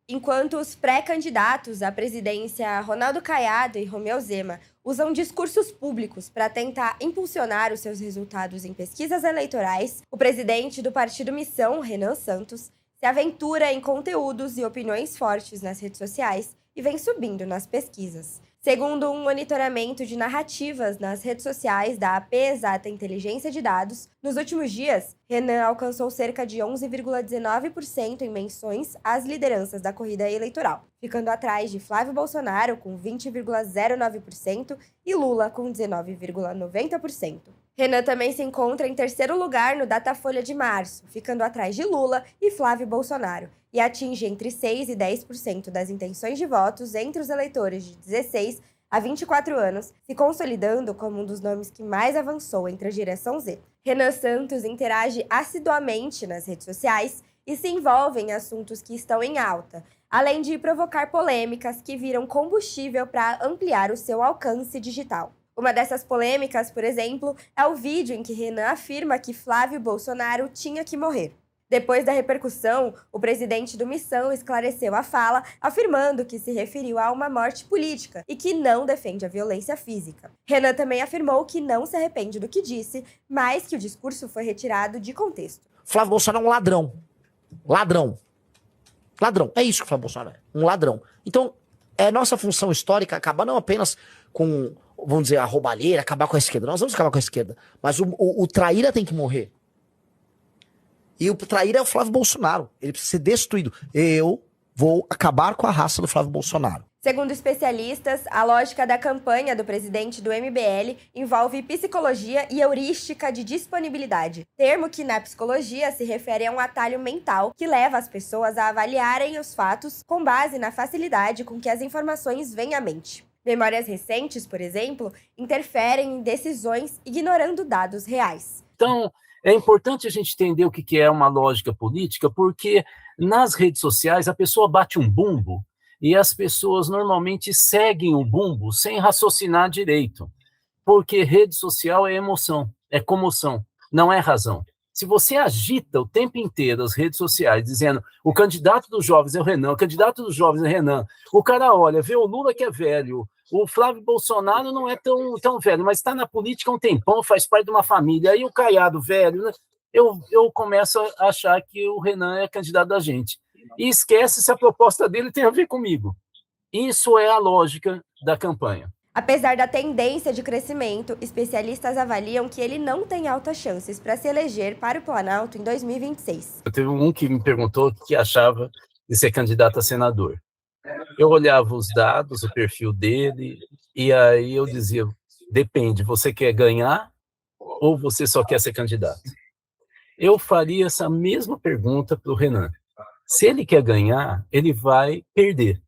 Enquanto os pré-candidatos à presidência Ronaldo Caiado e Romeu Zema usam discursos públicos para tentar impulsionar os seus resultados em pesquisas eleitorais, o presidente do Partido Missão, Renan Santos, se aventura em conteúdos e opiniões fortes nas redes sociais e vem subindo nas pesquisas. Segundo um monitoramento de narrativas nas redes sociais da AP Exata Inteligência de Dados, nos últimos dias, Renan alcançou cerca de 11,19% em menções às lideranças da corrida eleitoral, ficando atrás de Flávio Bolsonaro com 20,09% e Lula com 19,90%. Renan também se encontra em terceiro lugar no Datafolha de março, ficando atrás de Lula e Flávio Bolsonaro, e atinge entre 6% e 10% das intenções de votos entre os eleitores de 16 a 24 anos, se consolidando como um dos nomes que mais avançou entre a geração Z. Renan Santos interage assiduamente nas redes sociais e se envolve em assuntos que estão em alta, além de provocar polêmicas que viram combustível para ampliar o seu alcance digital. Uma dessas polêmicas, por exemplo, é o vídeo em que Renan afirma que Flávio Bolsonaro tinha que morrer. Depois da repercussão, o presidente do Missão esclareceu a fala, afirmando que se referiu a uma morte política e que não defende a violência física. Renan também afirmou que não se arrepende do que disse, mas que o discurso foi retirado de contexto. Flávio Bolsonaro é um ladrão. Ladrão. Ladrão. É isso que o Flávio Bolsonaro é. Um ladrão. Então, é nossa função histórica acabar não apenas com, vamos dizer, a roubalheira, acabar com a esquerda. Nós vamos acabar com a esquerda. Mas o traíra tem que morrer. E o traíra é o Flávio Bolsonaro. Ele precisa ser destruído. Eu vou acabar com a raça do Flávio Bolsonaro. Segundo especialistas, a lógica da campanha do presidente do MBL envolve psicologia e heurística de disponibilidade, termo que na psicologia se refere a um atalho mental que leva as pessoas a avaliarem os fatos com base na facilidade com que as informações vêm à mente. Memórias recentes, por exemplo, interferem em decisões ignorando dados reais. Então, é importante a gente entender o que é uma lógica política, porque nas redes sociais a pessoa bate um bumbo e as pessoas normalmente seguem o bumbo sem raciocinar direito, porque rede social é emoção, é comoção, não é razão. Se você agita o tempo inteiro as redes sociais dizendo o candidato dos jovens é o Renan, o candidato dos jovens é o Renan, o cara olha, vê o Lula que é velho, o Flávio Bolsonaro não é tão velho, mas está na política há um tempão, faz parte de uma família, aí o Caiado velho, né? eu começo a achar que o Renan é candidato da gente. E esquece se a proposta dele tem a ver comigo. Isso é a lógica da campanha. Apesar da tendência de crescimento, especialistas avaliam que ele não tem altas chances para se eleger para o Planalto em 2026. Teve um que me perguntou o que achava de ser candidato a senador. Eu olhava os dados, o perfil dele, e aí eu dizia, depende, você quer ganhar ou você só quer ser candidato? Eu faria essa mesma pergunta para o Renan. Se ele quer ganhar, ele vai perder.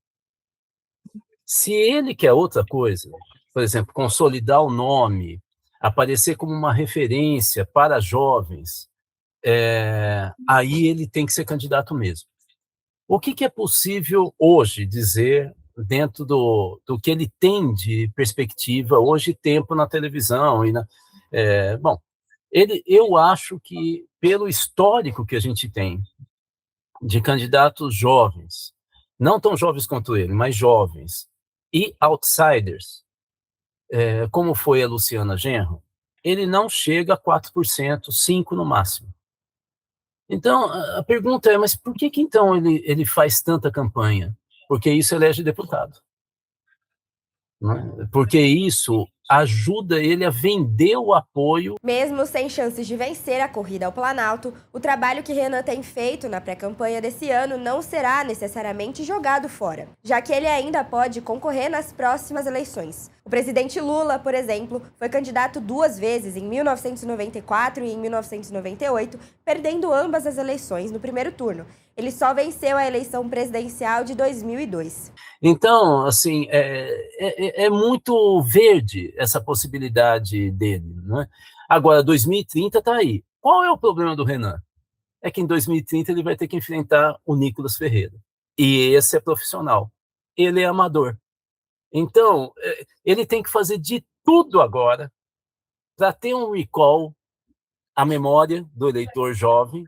Se ele quer outra coisa, por exemplo, consolidar o nome, aparecer como uma referência para jovens, aí ele tem que ser candidato mesmo. O que é possível hoje dizer dentro do que ele tem de perspectiva hoje, tempo na televisão? Eu acho que, pelo histórico que a gente tem de candidatos jovens, não tão jovens quanto ele, mas jovens, e outsiders, como foi a Luciana Genro, ele não chega a 4%, 5% no máximo. Então, a pergunta é, mas por que então ele faz tanta campanha? Porque isso elege deputado. Né? Porque isso ajuda ele a vender o apoio. Mesmo sem chances de vencer a corrida ao Planalto, o trabalho que Renan tem feito na pré-campanha desse ano não será necessariamente jogado fora, já que ele ainda pode concorrer nas próximas eleições. O presidente Lula, por exemplo, foi candidato 2 vezes, em 1994 e em 1998, perdendo ambas as eleições no primeiro turno. Ele só venceu a eleição presidencial de 2002. Então, assim, é muito verde essa possibilidade dele, né? Agora, 2030 está aí. Qual é o problema do Renan? É que em 2030 ele vai ter que enfrentar o Nicolas Ferreira. E esse é profissional. Ele é amador. Então, ele tem que fazer de tudo agora para ter um recall à memória do eleitor jovem,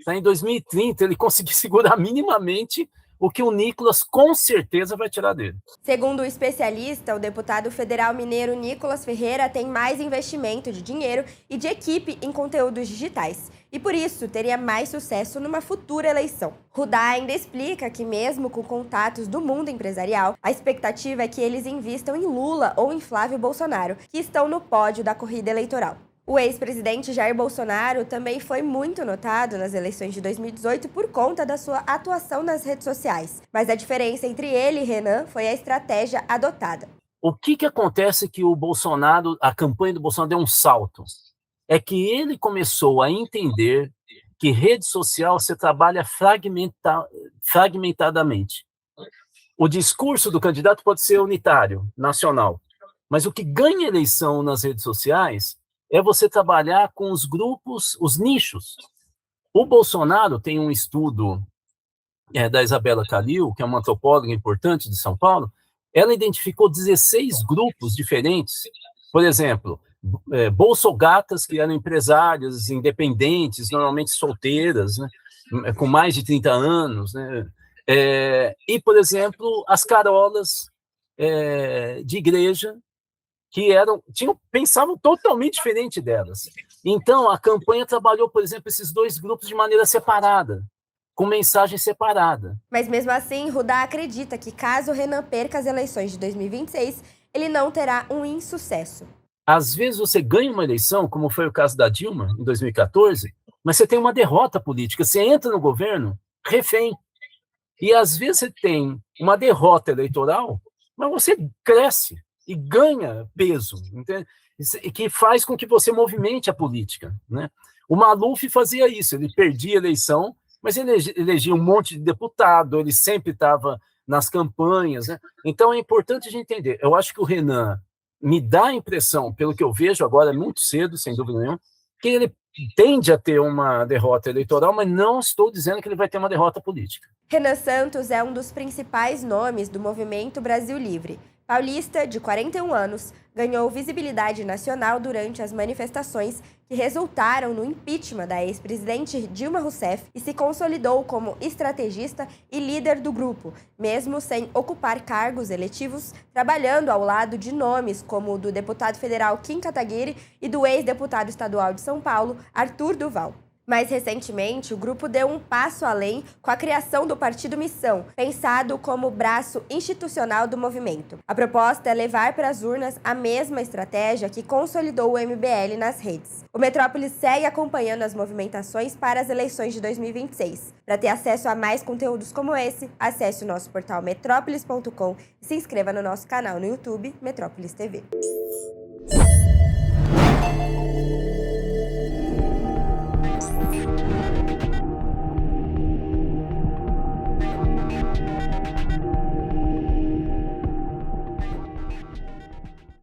para em 2030 ele conseguir segurar minimamente o que o Nicolas com certeza vai tirar dele. Segundo o especialista, o deputado federal mineiro Nicolas Ferreira tem mais investimento de dinheiro e de equipe em conteúdos digitais e, por isso, teria mais sucesso numa futura eleição. Rudá ainda explica que, mesmo com contatos do mundo empresarial, a expectativa é que eles invistam em Lula ou em Flávio Bolsonaro, que estão no pódio da corrida eleitoral. O ex-presidente Jair Bolsonaro também foi muito notado nas eleições de 2018 por conta da sua atuação nas redes sociais. Mas a diferença entre ele e Renan foi a estratégia adotada. O que acontece que o Bolsonaro, a campanha do Bolsonaro deu um salto? É que ele começou a entender que rede social você trabalha fragmentadamente. O discurso do candidato pode ser unitário, nacional, mas o que ganha eleição nas redes sociais é você trabalhar com os grupos, os nichos. O Bolsonaro tem um estudo da Isabela Calil, que é uma antropóloga importante de São Paulo, ela identificou 16 grupos diferentes. Por exemplo, bolsogatas, que eram empresárias independentes, normalmente solteiras, né, com mais de 30 anos, né, e, por exemplo, as carolas de igreja, que pensavam totalmente diferente delas. Então, a campanha trabalhou, por exemplo, esses dois grupos de maneira separada, com mensagem separada. Mas mesmo assim, Rudá acredita que caso Renan perca as eleições de 2026, ele não terá um insucesso. Às vezes você ganha uma eleição, como foi o caso da Dilma, em 2014, mas você tem uma derrota política. Você entra no governo refém. E às vezes você tem uma derrota eleitoral, mas você cresce e ganha peso, entende? Que faz com que você movimente a política, né? O Maluf fazia isso, ele perdia a eleição, mas ele elegia um monte de deputado, ele sempre estava nas campanhas, né? Então é importante a gente entender. Eu acho que o Renan me dá a impressão, pelo que eu vejo agora, é muito cedo, sem dúvida nenhuma, que ele tende a ter uma derrota eleitoral, mas não estou dizendo que ele vai ter uma derrota política. Renan Santos é um dos principais nomes do movimento Brasil Livre. Paulista, de 41 anos, ganhou visibilidade nacional durante as manifestações que resultaram no impeachment da ex-presidente Dilma Rousseff e se consolidou como estrategista e líder do grupo, mesmo sem ocupar cargos eletivos, trabalhando ao lado de nomes como o do deputado federal Kim Kataguiri e do ex-deputado estadual de São Paulo, Arthur Duval. Mais recentemente, o grupo deu um passo além com a criação do Partido Missão, pensado como braço institucional do movimento. A proposta é levar para as urnas a mesma estratégia que consolidou o MBL nas redes. O Metrópolis segue acompanhando as movimentações para as eleições de 2026. Para ter acesso a mais conteúdos como esse, acesse o nosso portal metrópolis.com e se inscreva no nosso canal no YouTube, Metrópolis TV.